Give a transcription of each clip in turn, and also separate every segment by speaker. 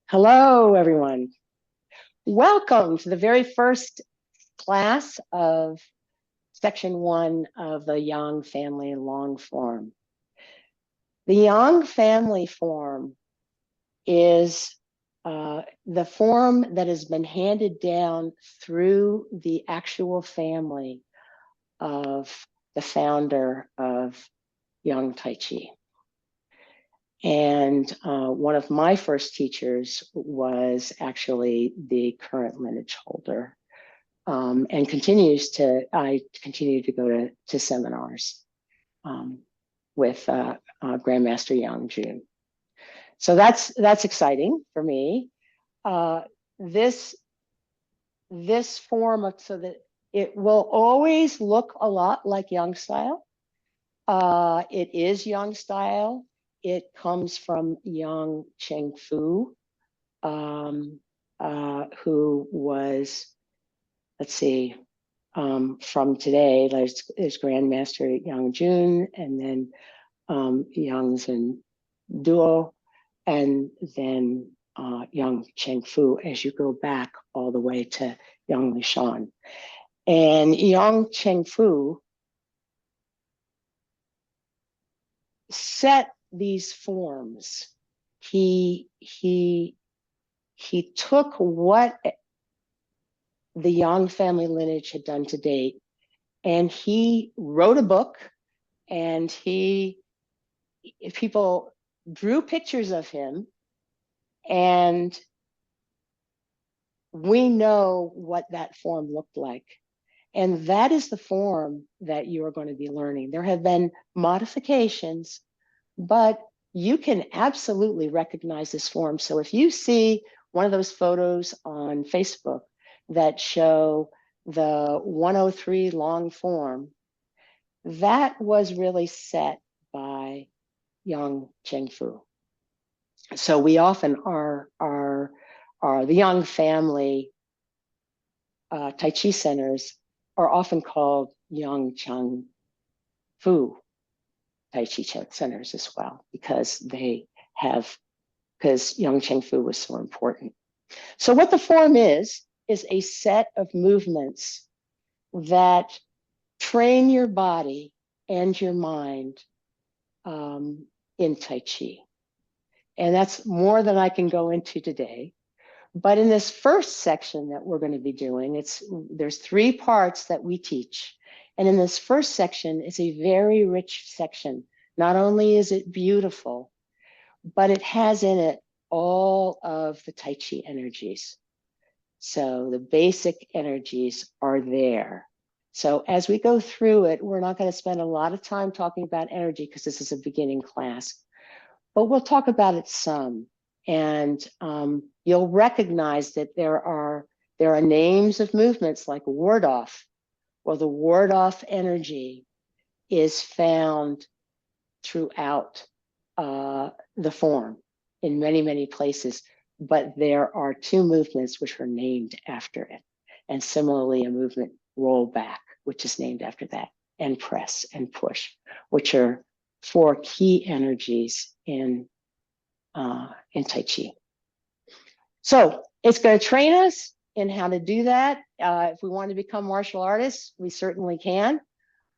Speaker 1: Hello, everyone. Welcome to the very first class of section 1 of the Yang family long form. The Yang family form is the form that has been handed down through the actual family of the founder of Yang Tai Chi. And one of my first teachers was actually the current lineage holder, and I continue to go to seminars with Grandmaster Yang Jun. So that's exciting for me. This form, so that it will always look a lot like Yang style. It is Yang style. It comes from Yang Chengfu, who was, let's see, from today, there's Grandmaster Yang Jun, and then Yang Zhen Duo, and then Yang Chengfu as you go back all the way to Yang Lishan. And Yang Chengfu set these forms. He took what the Yang family lineage had done to date, and he wrote a book, and people drew pictures of him, and we know what that form looked like. And that is the form that you are going to be learning. There have been modifications, but you can absolutely recognize this form. So if you see one of those photos on Facebook that show the 103 long form, that was really set by Yang Chengfu. So we often are the Yang family Tai Chi centers are often called Yang Chengfu Tai Chi centers as well, because Yang Chengfu was so important. So what the form is a set of movements that train your body and your mind in Tai Chi. And that's more than I can go into today. But in this first section that we're going to be doing, there's 3 parts that we teach. And in this first section, it's a very rich section. Not only is it beautiful, but it has in it all of the Tai Chi energies. So the basic energies are there. So as we go through it, we're not going to spend a lot of time talking about energy because this is a beginning class, but we'll talk about it some. And you'll recognize that there are names of movements like ward off. Well, the ward off energy is found throughout the form in many, many places, but there are 2 movements which are named after it. And similarly, a movement roll back, which is named after that, and press and push, which are 4 key energies in Tai Chi. So it's going to train us in how to do that. If we want to become martial artists, we certainly can.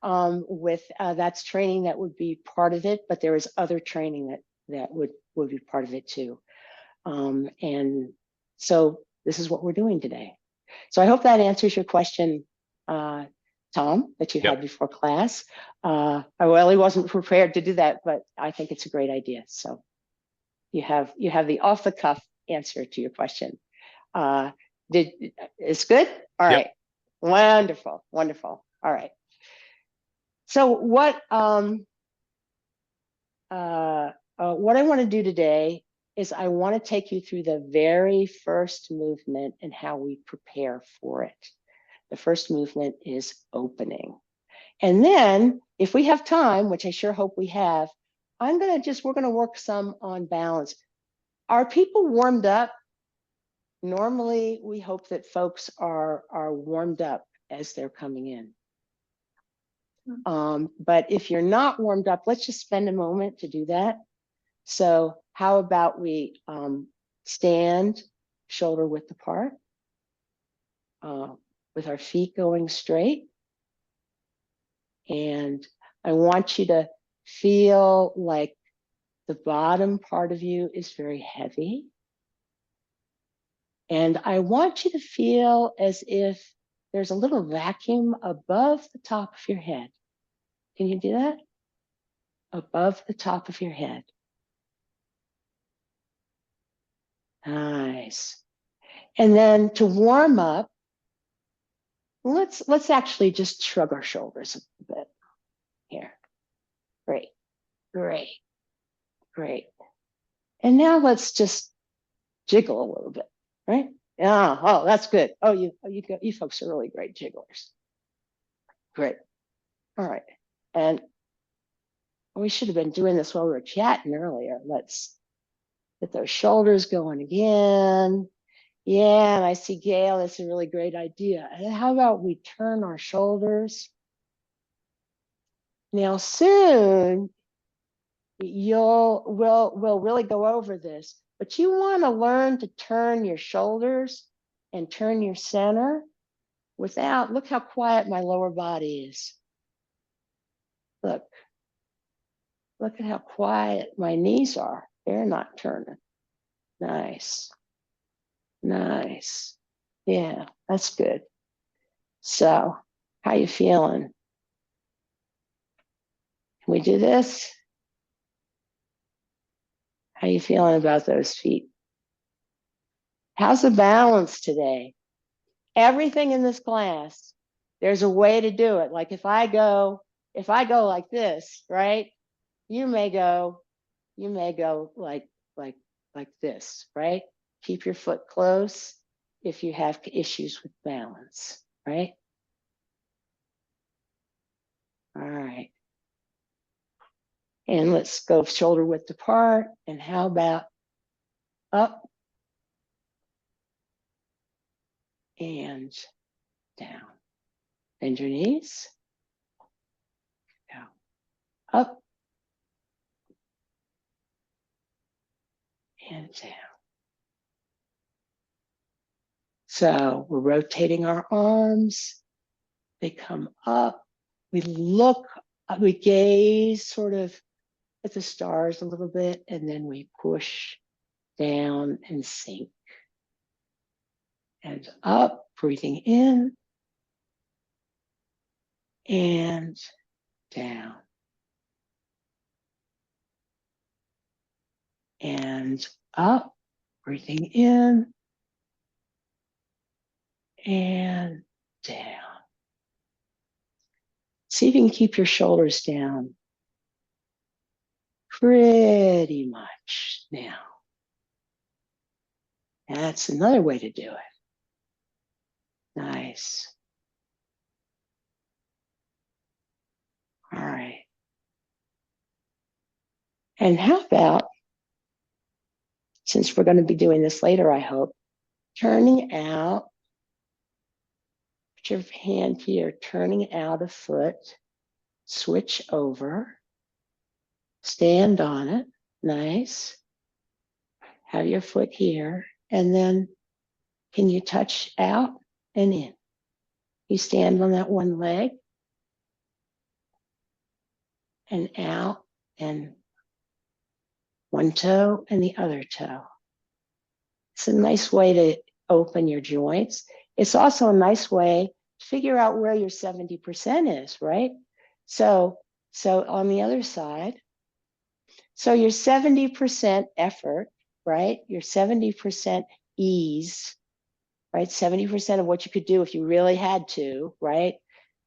Speaker 1: That's training that would be part of it, but there is other training that would be part of it too. And so this is what we're doing today. So I hope that answers your question, Tom, that you had before class. I really wasn't prepared to do that, but I think it's a great idea. So you have the off the cuff answer to your question. It's good? All right. Wonderful, wonderful. All right. So what I want to do today is I want to take you through the very first movement and how we prepare for it. The first movement is opening. And then if we have time, which I sure hope we have, we're going to work some on balance. Are people warmed up? Normally, we hope that folks are warmed up as they're coming in. But if you're not warmed up, let's just spend a moment to do that. So how about we stand shoulder width apart, with our feet going straight. And I want you to feel like the bottom part of you is very heavy. And I want you to feel as if there's a little vacuum above the top of your head. Can you do that? Above the top of your head. Nice. And then to warm up, let's actually just shrug our shoulders a bit here. Great, great, great. And now let's just jiggle a little bit, right? Yeah. Oh, that's good. Oh, you folks are really great jigglers. Great. All right. And we should have been doing this while we were chatting earlier. Let's get those shoulders going again. Yeah, and I see Gail, that's a really great idea. And how about we turn our shoulders? Now soon we'll really go over this, but you want to learn to turn your shoulders and turn your center without, look how quiet my lower body is. Look at how quiet my knees are. They're not turning. Nice. Nice. Yeah, that's good. So, how you feeling? Can we do this? How you feeling about those feet? How's the balance today? Everything in this class, there's a way to do it. Like if I go like this, right? You may go like this, right? Keep your foot close if you have issues with balance, right? All right. And let's go shoulder width apart. And how about up and down? Bend your knees. Down. Up and down. So we're rotating our arms. They come up. We look, we gaze sort of at the stars a little bit, and then we push down and sink. And up, breathing in and down. And up, breathing in and down. See if you can keep your shoulders down pretty much now. That's another way to do it. Nice. All right. And how about, since we're going to be doing this later, I hope, turning out, put your hand here, turning out a foot, switch over, stand on it, nice. Have your foot here, and then can you touch out and in? You stand on that one leg, and out, and one toe and the other toe. It's a nice way to open your joints. It's also a nice way to figure out where your 70% is, right? So on the other side, so your 70% effort, right? Your 70% ease, right? 70% of what you could do if you really had to, right?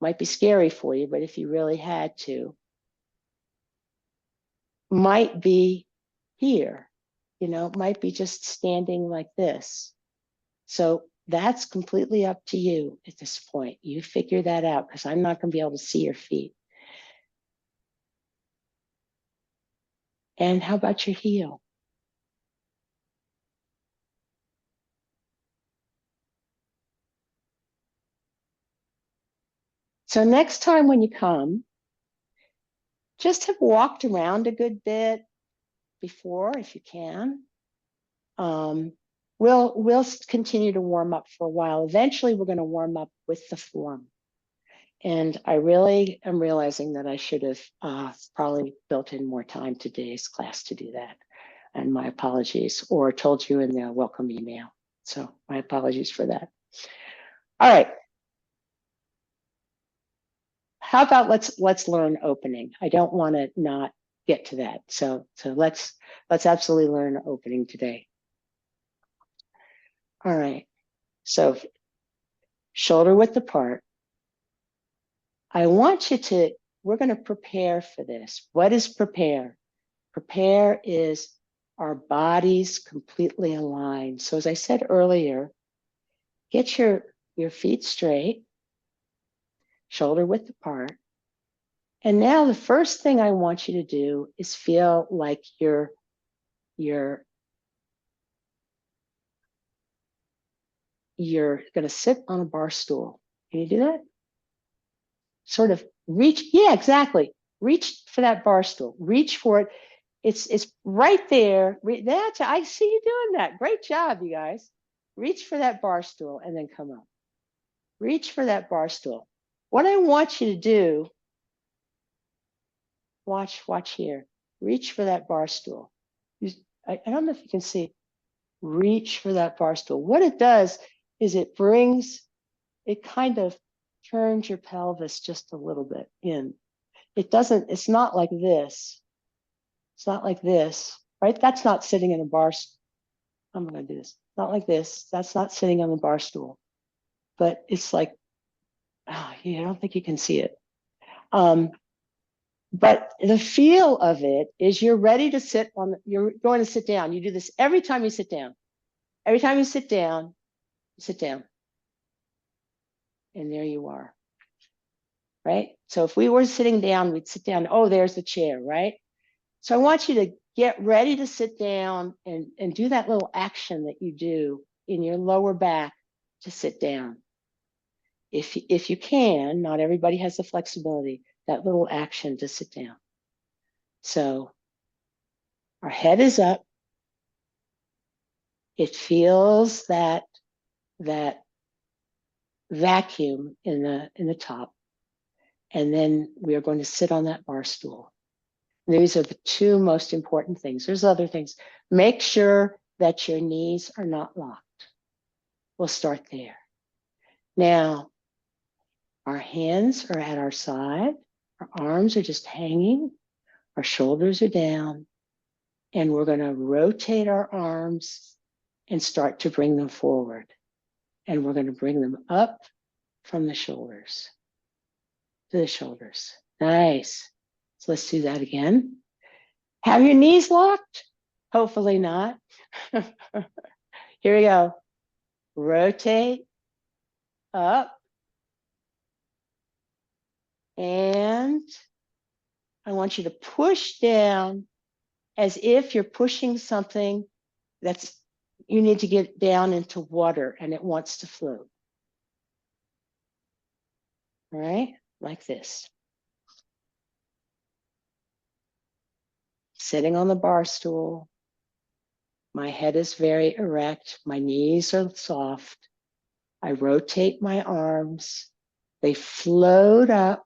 Speaker 1: Might be scary for you, but if you really had to, might be here, might be just standing like this. So that's completely up to you at this point. You figure that out, because I'm not going to be able to see your feet. And how about your heel? So next time when you come, just have walked around a good bit before, if you can. we'll continue to warm up for a while. Eventually, we're going to warm up with the form. And I really am realizing that I should have probably built in more time to today's class to do that. And my apologies, or told you in the welcome email. So my apologies for that. All right. How about let's learn opening? I don't want to not get to that. So let's absolutely learn opening today. All right. So shoulder width apart. I want you to, we're going to prepare for this. What is prepare? Prepare is our bodies completely aligned. So as I said earlier, get your feet straight, shoulder width apart. And now the first thing I want you to do is feel like you're going to sit on a bar stool. Can you do that? Sort of reach. Yeah, exactly. Reach for that bar stool. Reach for it. It's right there. That's, I see you doing that. Great job, you guys. Reach for that bar stool and then come up. Reach for that bar stool. What I want you to do, watch here. Reach for that bar stool. I don't know if you can see. Reach for that bar stool. What it does is it kind of turns your pelvis just a little bit in. It's not like this. It's not like this, right? That's not sitting in a bar. I'm going to do this. Not like this. That's not sitting on the bar stool. But it's like, yeah, I don't think you can see it. But the feel of it is you're ready to sit on, you're going to sit down. You do this every time you sit down. Every time you sit down, sit down. And there you are, right? So if we were sitting down, we'd sit down. Oh, there's the chair, right? So I want you to get ready to sit down and do that little action that you do in your lower back to sit down. If you can, not everybody has the flexibility, that little action to sit down. So our head is up. It feels that vacuum in the top. And then we are going to sit on that bar stool. These are the two most important things. There's other things. Make sure that your knees are not locked. We'll start there. Now, our hands are at our side. Our arms are just hanging. Our shoulders are down. And we're going to rotate our arms and start to bring them forward. And we're going to bring them up from the shoulders to the shoulders. Nice. So let's do that again. Have your knees locked? Hopefully not. Here we go. Rotate up. And I want you to push down as if you're pushing something you need to get down into water and it wants to float. All right, like this. Sitting on the bar stool. My head is very erect. My knees are soft. I rotate my arms. They float up.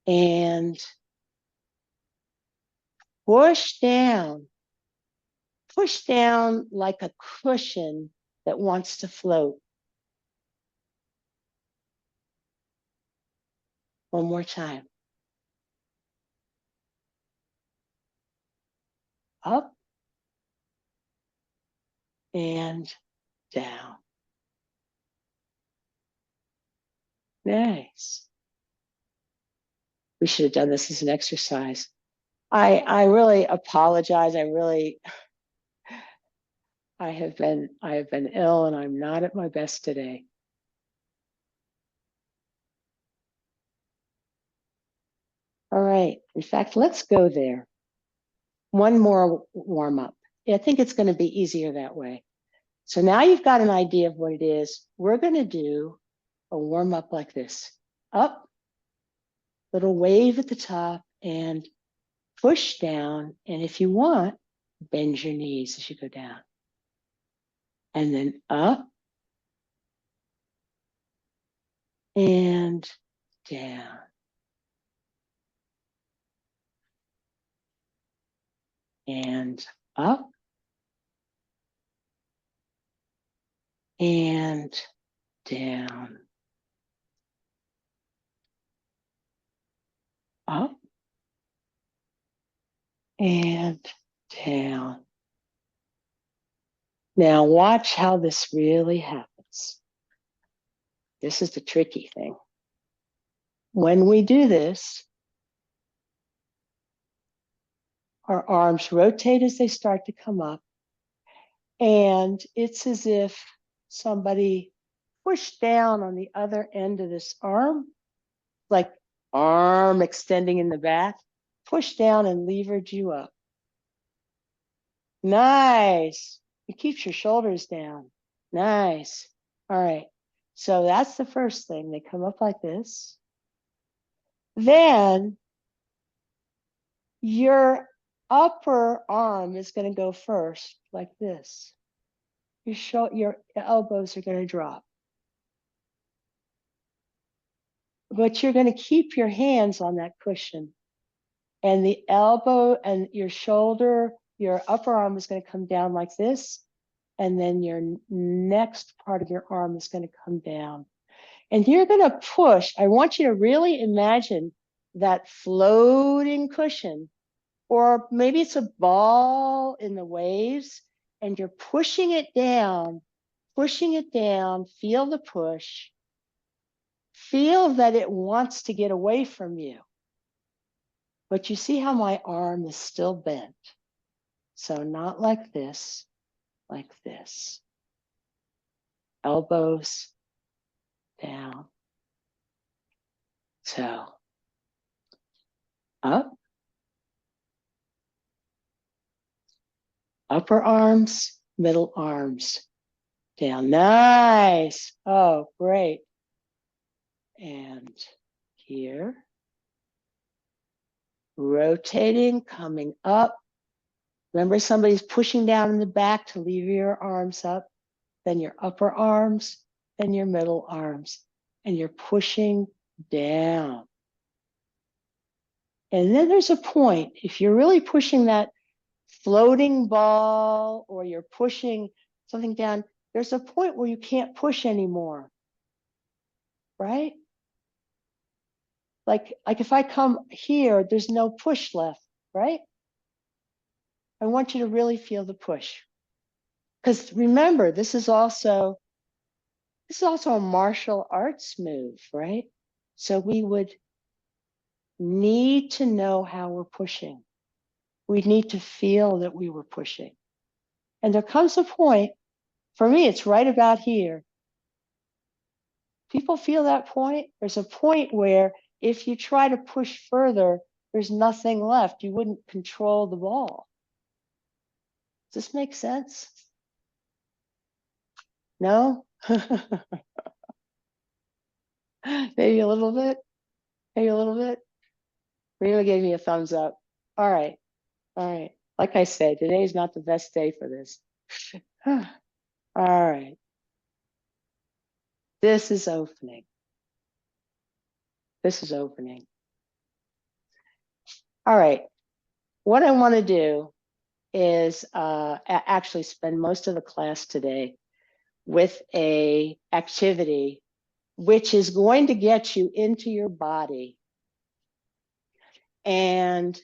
Speaker 1: And push down like a cushion that wants to float. One more time. Up and down. Nice. We should have done this as an exercise. I really apologize. I have been ill and I'm not at my best today. All right. In fact, let's go there. One more warm up. I think it's going to be easier that way. So now you've got an idea of what it is. We're going to do a warm up like this. Up, little wave at the top and push down. And if you want, Bend your knees as you go down. And then up and down. And up and down. Up and down. Now watch how this really happens. This is the tricky thing. When we do this, our arms rotate as they start to come up. And it's as if somebody pushed down on the other end of this arm, like arm extending in the back, pushed down and levered you up. Nice. It keeps your shoulders down. Nice. All right. So that's the first thing. They come up like this. Then your upper arm is going to go first, like this. Your elbows are going to drop. But you're going to keep your hands on that cushion. And the elbow and your shoulder, your upper arm is going to come down like this. And then your next part of your arm is going to come down. And you're going to push. I want you to really imagine that floating cushion, or maybe it's a ball in the waves, and you're pushing it down, feel the push. Feel that it wants to get away from you. But you see how my arm is still bent. So not like this, like this. Elbows down. So up. Upper arms, middle arms down. Nice. Oh, great. And here. Rotating, coming up. Remember, somebody's pushing down in the back to leave your arms up, then your upper arms, then your middle arms, and you're pushing down. And then there's a point, if you're really pushing that floating ball or you're pushing something down, there's a point where you can't push anymore, right? Like if I come here, there's no push left, right? I want you to really feel the push. Because remember, this is also a martial arts move, right? So we would need to know how we're pushing. We need to feel that we were pushing. And there comes a point, for me, it's right about here. People feel that point? There's a point where if you try to push further, there's nothing left. You wouldn't control the ball. Does this make sense? No? Maybe a little bit? Maybe a little bit? Rena gave me a thumbs up. All right. All right. Like I said, today is not the best day for this. All right. This is opening. This is opening. All right. What I want to do is actually spend most of the class today with a activity which is going to get you into your body and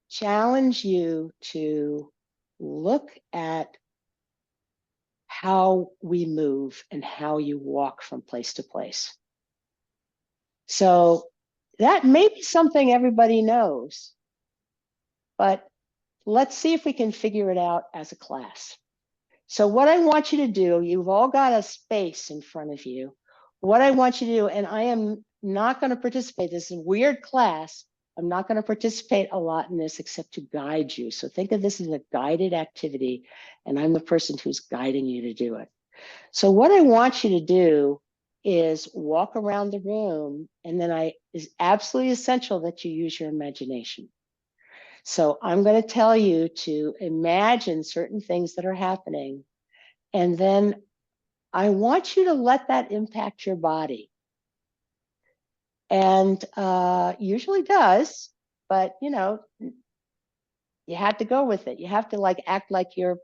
Speaker 1: challenge you to look at how we move and how you walk from place to place. So that may be something everybody knows, but let's see if we can figure it out as a class. So what I want you to do, you've all got a space in front of you. What I want you to do, and I am not going to participate, this is a weird class. I'm not going to participate a lot in this except to guide you. So think of this as a guided activity, and I'm the person who's guiding you to do it. So what I want you to do is walk around the room, and then it's absolutely essential that you use your imagination. So I'm going to tell you to imagine certain things that are happening. And then I want you to let that impact your body. And usually does, but you know, you have to go with it. You have to like act like you're,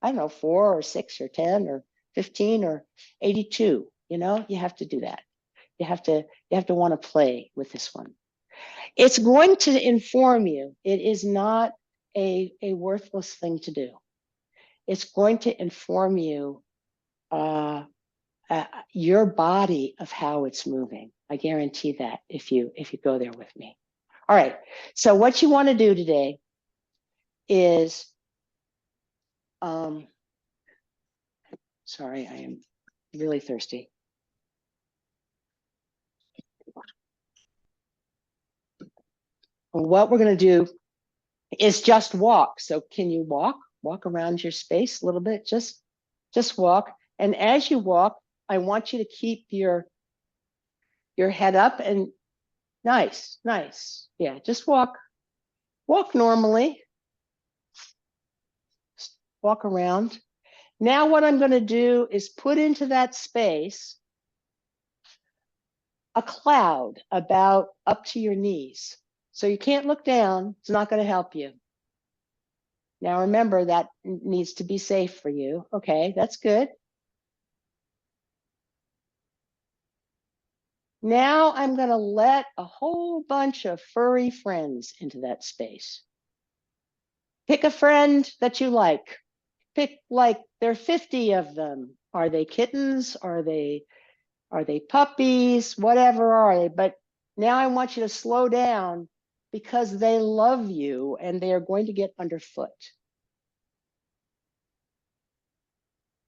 Speaker 1: I don't know, 4 or 6 or 10 or 15 or 82. You know, you have to do that. You have to want to play with this one. It's going to inform you. It is not a worthless thing to do. It's going to inform you your body of how it's moving. I guarantee that if you go there with me. All right. So what you want to do today is, sorry, I am really thirsty. What we're going to do is just walk. So can you walk? Walk around your space a little bit. Just walk. And as you walk, I want you to keep your head up and nice. Yeah, just walk normally. Walk around. Now what I'm going to do is put into that space a cloud about up to your knees. So you can't look down. It's not going to help you. Now remember that needs to be safe for you. Okay, that's good. Now I'm going to let a whole bunch of furry friends into that space. Pick a friend that you like. Pick like there are 50 of them. Are they kittens? Are they puppies? Whatever are they? But now I want you to slow down because they love you and they are going to get underfoot.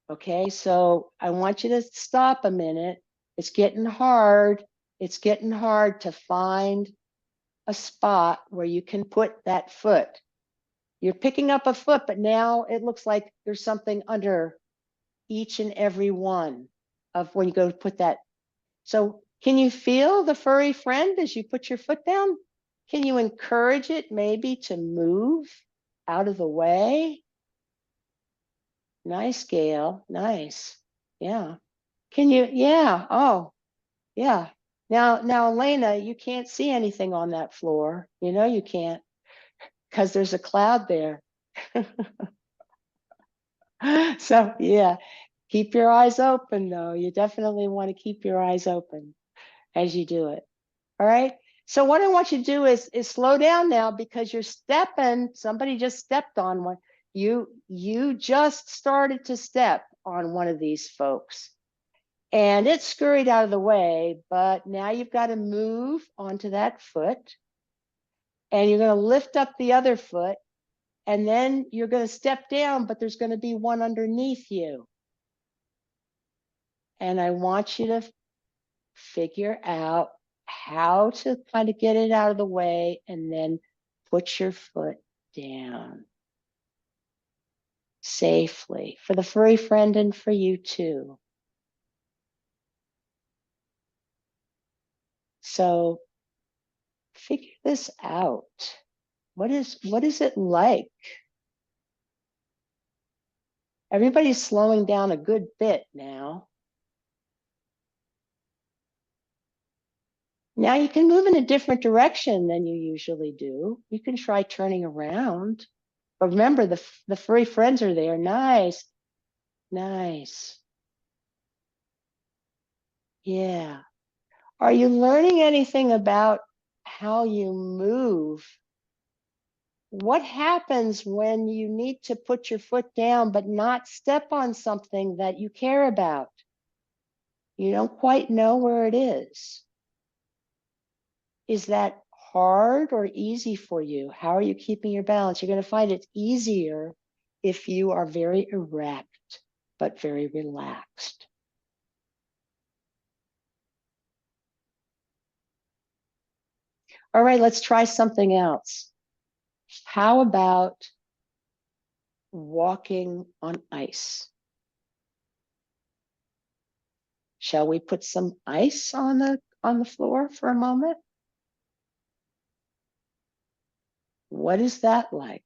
Speaker 1: Okay, so I want you to stop a minute. It's getting hard. It's getting hard to find a spot where you can put that foot. You're picking up a foot, but now it looks like there's something under each and every one of when you go to put that. So can you feel the furry friend as you put your foot down? Can you encourage it maybe to move out of the way? Nice, Gail. Nice. Yeah. Can you? Yeah. Oh, yeah. Now, Elena, you can't see anything on that floor. You know you can't because there's a cloud there. So yeah, keep your eyes open though. You definitely want to keep your eyes open as you do it. All right. So what I want you to do is slow down now because you're stepping. Somebody just stepped on one. You just started to step on one of these folks. And it scurried out of the way, but now you've got to move onto that foot and you're going to lift up the other foot and then you're going to step down, but there's going to be one underneath you. And I want you to figure out how to kind of get it out of the way and then put your foot down safely for the furry friend and for you too. So figure this out. What is it like? Everybody's slowing down a good bit now. Now you can move in a different direction than you usually do. You can try turning around. But remember, the furry friends are there. Nice. Nice. Yeah. Are you learning anything about how you move? What happens when you need to put your foot down but not step on something that you care about? You don't quite know where it is. Is that hard or easy for you? How are you keeping your balance? You're going to find it's easier if you are very erect, but very relaxed. All right, let's try something else. How about walking on ice? Shall we put some ice on the floor for a moment? What is that like?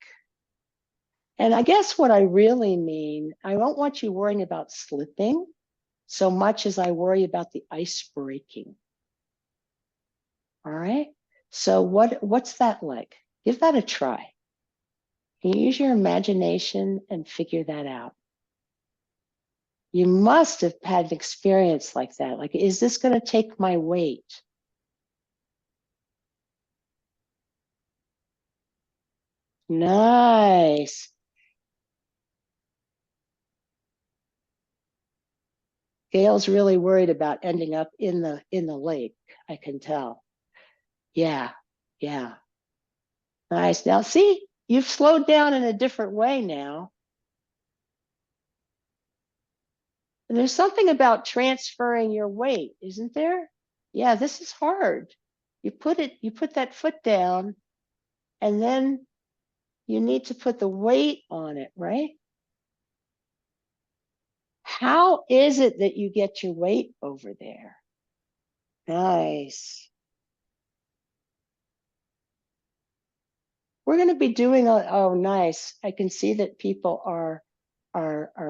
Speaker 1: And I guess what I really mean, I don't want you worrying about slipping so much as I worry about the ice breaking. All right. So what's that like? Give that a try. Can you use your imagination and figure that out? You must have had an experience like that. Like, is this going to take my weight? Nice. Gail's really worried about ending up in the lake. I can tell. Yeah, yeah. Nice. Now, see, you've slowed down in a different way now. And there's something about transferring your weight, isn't there? Yeah, this is hard. You put that foot down, and then you need to put the weight on it, right? How is it that you get your weight over there? Nice. We're going to be doing oh, nice. I can see that people are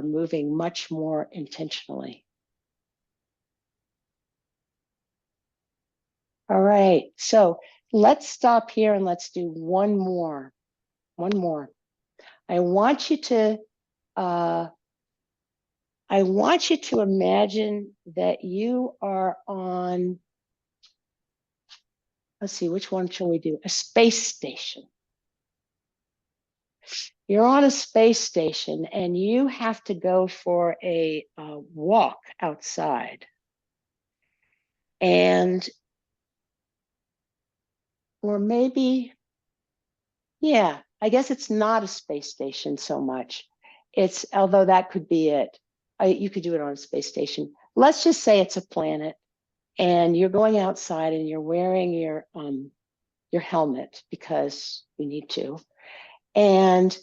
Speaker 1: moving much more intentionally. All right. So let's stop here and let's do one more. One more. I want you to uh, I want you to imagine that you are on, let's see, which one shall we do? A space station. You're on a space station and you have to go for a walk outside. And, or maybe, yeah, I guess it's not a space station so much. It's, although that could be it. You could do it on a space station. Let's just say it's a planet and you're going outside and you're wearing your helmet because you need to. And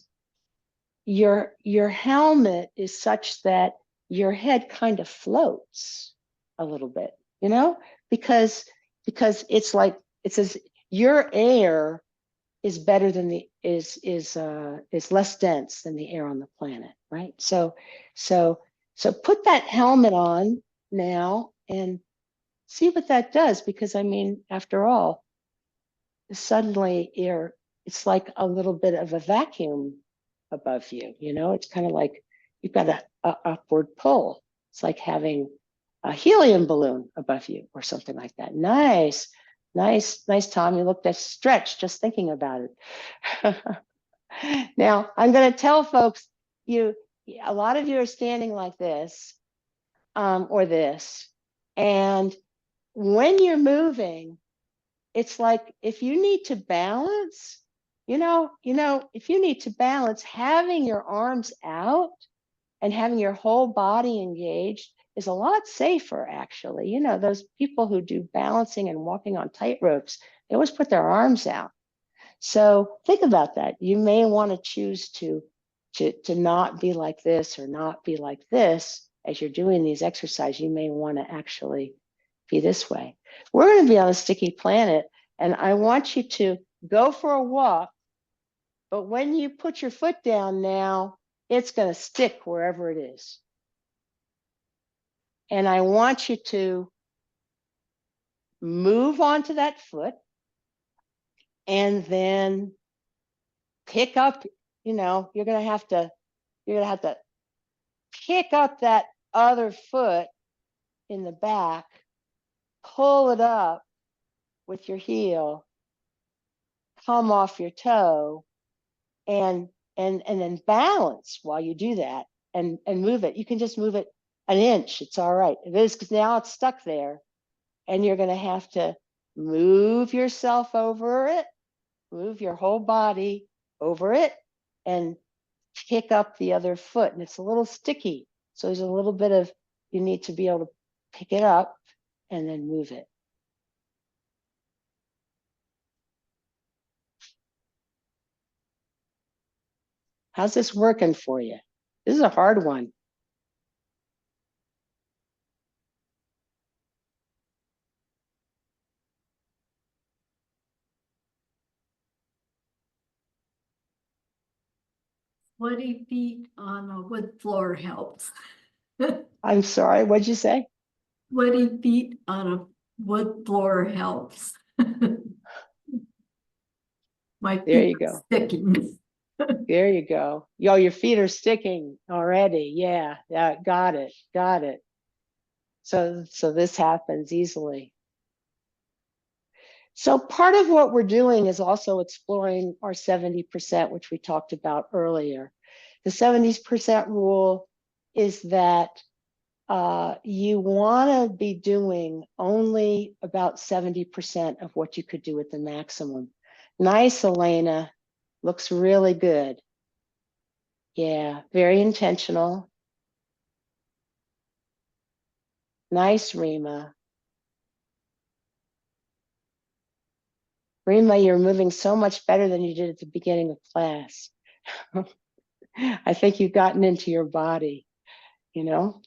Speaker 1: your helmet is such that your head kind of floats a little bit, you know, because it's like it says your air is better than the is less dense than the air on the planet, right? So so put that helmet on now and see what that does, because I mean, after all, suddenly it's like a little bit of a vacuum above you, you know, it's kind of like you've got a upward pull. It's like having a helium balloon above you or something like that. Nice, nice, Tom. You looked at stretch just thinking about it. Now I'm going to tell folks, a lot of you are standing like this, or this, and when you're moving, it's like if you need to balance, if you need to balance, having your arms out and having your whole body engaged is a lot safer, actually. You know, those people who do balancing and walking on tight ropes, they always put their arms out. So think about that. You may want to choose to not be like this or not be like this as you're doing these exercises. You may want to actually be this way. We're going to be on a sticky planet, and I want you to go for a walk, but when you put your foot down now, it's going to stick wherever it is. And I want you to move onto that foot and then pick up, you're going to have to pick up that other foot in the back, pull it up with your heel, come off your toe, and then balance while you do that, and move it. You can just move it an inch. It's all right. It is, because now it's stuck there, and you're going to have to move yourself over it, move your whole body over it, and pick up the other foot. And it's a little sticky, so there's a little bit of, you need to be able to pick it up and then move it. How's this working for you? This is a hard one.
Speaker 2: Sweaty feet on a wood floor helps.
Speaker 1: I'm sorry, what'd you say?
Speaker 2: Sweaty feet on a wood floor helps. My
Speaker 1: There
Speaker 2: feet
Speaker 1: you
Speaker 2: are
Speaker 1: go.
Speaker 2: sticking.
Speaker 1: There you go. Yo, your feet are sticking already. Yeah, yeah, got it, got it. So this happens easily. So part of what we're doing is also exploring our 70%, which we talked about earlier. The 70% rule is that you want to be doing only about 70% of what you could do at the maximum. Nice, Elena. Looks really good. Yeah, very intentional. Nice, Rima. Rima, you're moving so much better than you did at the beginning of class. I think you've gotten into your body, you know?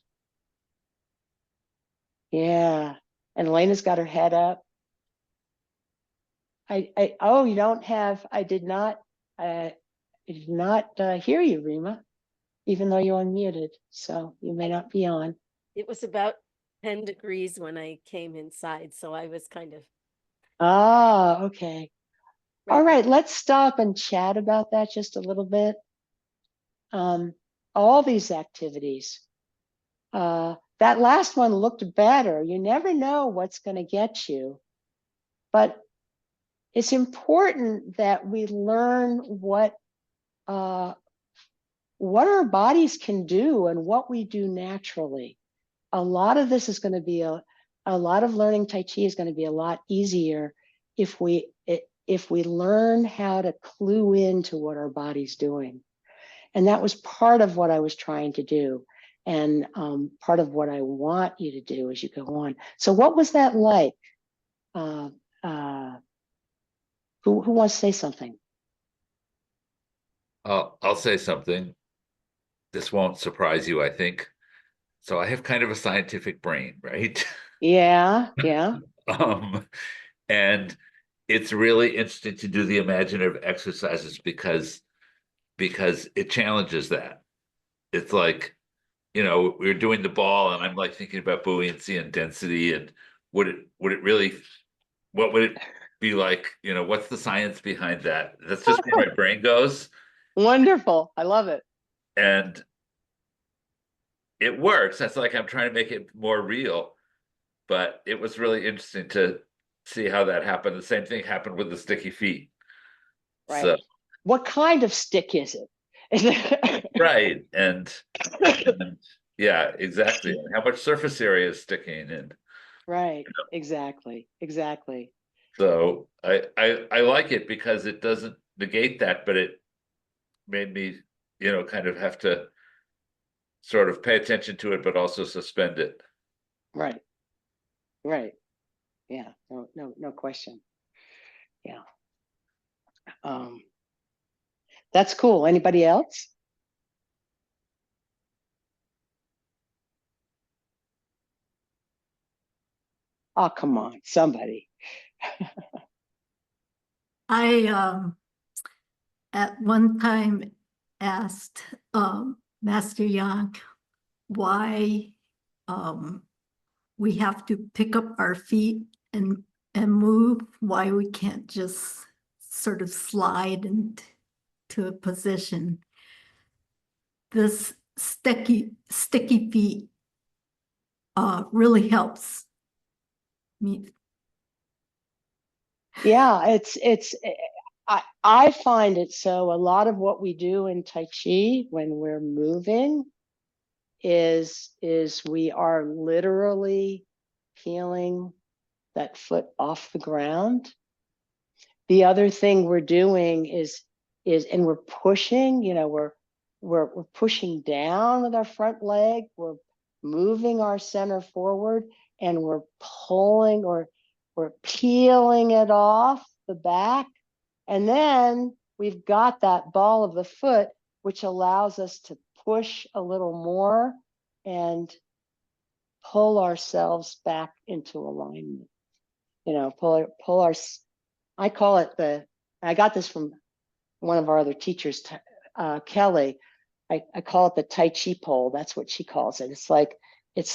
Speaker 1: Yeah. And Elena's got her head up. Oh, you don't have, I did not hear you, Rima, even though you're unmuted. So you may not be on.
Speaker 3: It was about 10 degrees when I came inside, so I was kind of
Speaker 1: Ah, okay. All
Speaker 3: right.
Speaker 1: right, let's stop and chat about that just a little bit. All these activities. That last one looked better. You never know what's going to get you. But it's important that we learn what our bodies can do and what we do naturally. A lot of this is going to be a lot of learning Tai Chi is going to be a lot easier if we learn how to clue into what our body's doing. And that was part of what I was trying to do. And part of what I want you to do as you go on. So what was that like? Uh, uh, who wants to say something?
Speaker 4: I'll say something. This won't surprise you, I think. So I have kind of a scientific brain, right?
Speaker 1: Yeah, yeah.
Speaker 4: Um, and it's really interesting to do the imaginative exercises because it challenges that. It's like, we're doing the ball and I'm like thinking about buoyancy and density and would it really what would it be like? What's the science behind that? That's just where my brain goes.
Speaker 1: Wonderful. I love it.
Speaker 4: And it works. That's like I'm trying to make it more real. But it was really interesting to see how that happened. The same thing happened with the sticky feet.
Speaker 1: Right.
Speaker 4: So
Speaker 1: What kind of stick is it?
Speaker 4: right. And yeah, exactly. And how much surface area is sticking in.
Speaker 1: Right. Exactly. Exactly.
Speaker 4: So I like it because it doesn't negate that, but it made me, kind of have to sort of pay attention to it, but also suspend it.
Speaker 1: Right. Right. Yeah. No question. Yeah. Um, that's cool. Anybody else? Oh, come on, somebody.
Speaker 2: I at one time asked Master Yang why we have to pick up our feet and move, why we can't just sort of slide into a position. This sticky feet really helps me.
Speaker 1: Yeah, I find it so a lot of what we do in Tai Chi when we're moving is we are literally peeling that foot off the ground. The other thing we're doing is and we're pushing, we're pushing down with our front leg, we're moving our center forward, and we're pulling or we're peeling it off the back. And then we've got that ball of the foot, which allows us to push a little more and pull ourselves back into alignment. Pull our, I call it I got this from one of our other teachers, Kelly, I call it the Tai Chi pole. That's what she calls it. It's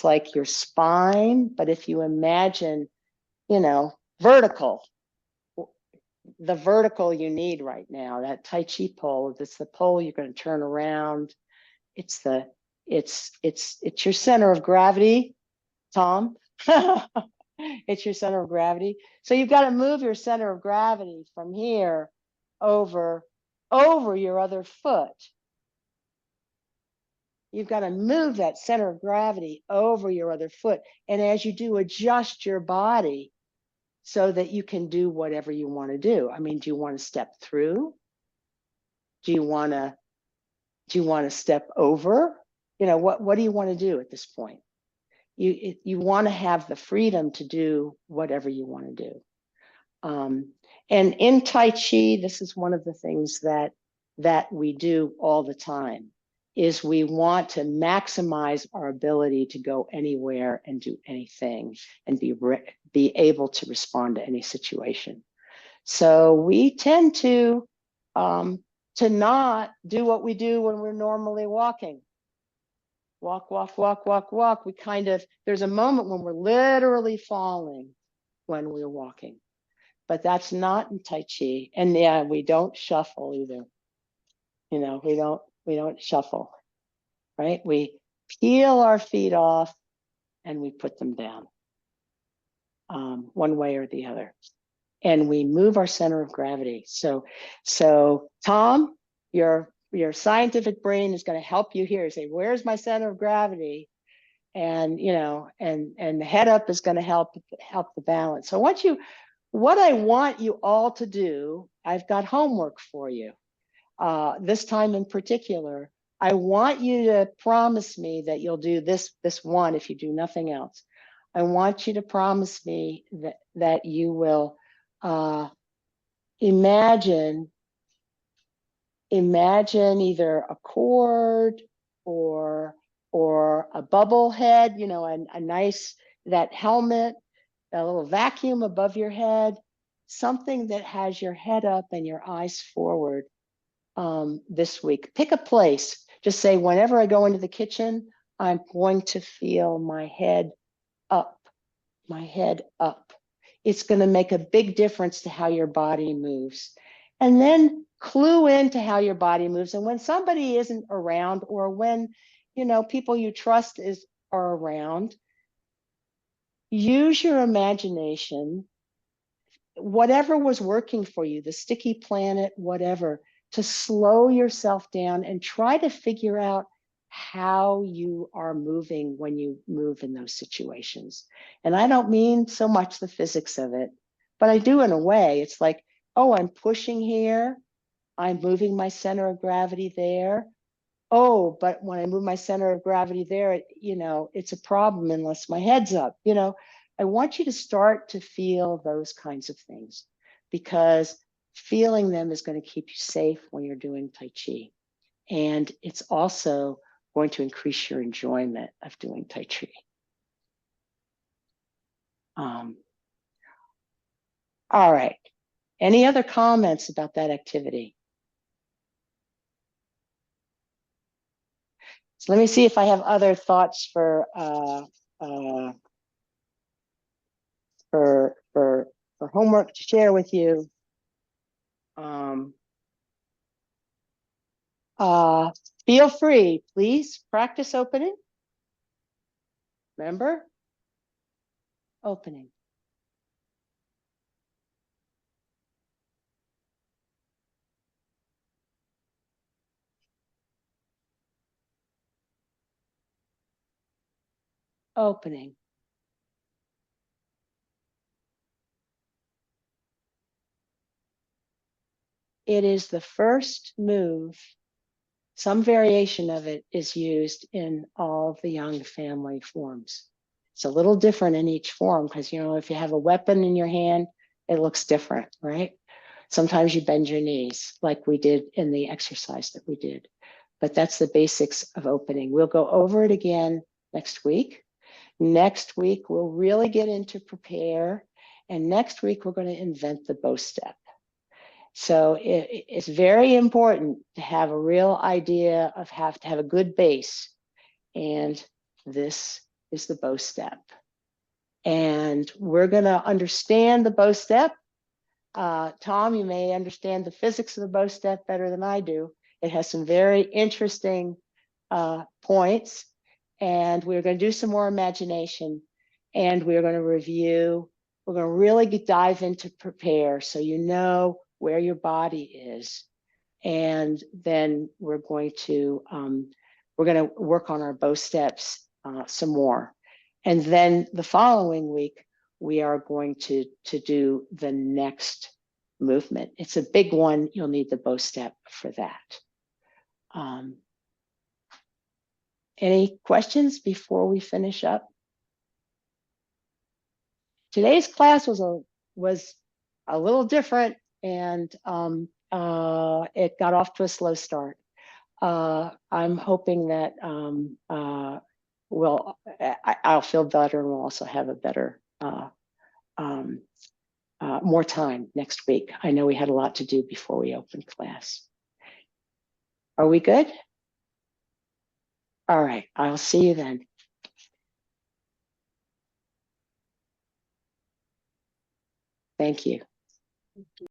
Speaker 1: like your spine, but if you imagine, vertical, the vertical you need right now, that Tai Chi pole, that's the pole you're going to turn around. It's your center of gravity, Tom. It's your center of gravity. So you've got to move your center of gravity from here over your other foot. You've got to move that center of gravity over your other foot. And as you do, adjust your body so that you can do whatever you want to do. I mean, do you want to step through? Do you want to step over? What do you want to do at this point? You want to have the freedom to do whatever you want to do. And in Tai Chi, this is one of the things that we do all the time, is we want to maximize our ability to go anywhere and do anything and be able to respond to any situation. So we tend to not do what we do when we're normally walking. Walk, walk, walk, walk, walk. There's a moment when we're literally falling when we're walking, but that's not in Tai Chi. And yeah, we don't shuffle either. We don't shuffle, right? We peel our feet off and we put them down, one way or the other. And we move our center of gravity. So Tom, your scientific brain is going to help you here. Say, where's my center of gravity? And and the head up is going to help the balance. So what I want you all to do, I've got homework for you. This time in particular, I want you to promise me that you'll do this one if you do nothing else. I want you to promise me that you will imagine either a cord or a bubble head, a nice, that helmet, a little vacuum above your head, something that has your head up and your eyes forward this week. Pick a place. Just say, whenever I go into the kitchen, I'm going to feel my head up, my head up. It's going to make a big difference to how your body moves. And then clue into how your body moves. And when somebody isn't around, or when, people you trust are around, use your imagination, whatever was working for you, the sticky planet, whatever, to slow yourself down and try to figure out how you are moving when you move in those situations. And I don't mean so much the physics of it, but I do in a way. It's like, oh, I'm pushing here. I'm moving my center of gravity there. Oh, but when I move my center of gravity there, it's a problem unless my head's up. I want you to start to feel those kinds of things, because feeling them is going to keep you safe when you're doing Tai Chi. And it's also going to increase your enjoyment of doing Tai Chi. All right. Any other comments about that activity? So let me see if I have other thoughts for homework to share with you. Feel free, please practice opening. Remember, opening. Opening. It is the first move. Some variation of it is used in all of the Yang family forms. It's a little different in each form because, if you have a weapon in your hand, it looks different, right? Sometimes you bend your knees like we did in the exercise that we did. But that's the basics of opening. We'll go over it again next week. Next week, we'll really get into prepare. And next week, we're going to invent the bow step. So it's very important to have a real idea of have to have a good base. And this is the bow step. And we're going to understand the bow step. Tom, you may understand the physics of the bow step better than I do. It has some very interesting points. And we're going to do some more imagination. And we're going to review. We're going to really dive into prepare so you know where your body is. And then we're going to work on our bow steps some more. And then the following week, we are going to do the next movement. It's a big one. You'll need the bow step for that. Any questions before we finish up? Today's class was a little different, and it got off to a slow start. I'm hoping that I'll feel better, and we'll also have a better, more time next week. I know we had a lot to do before we opened class. Are we good? All right, I'll see you then. Thank you.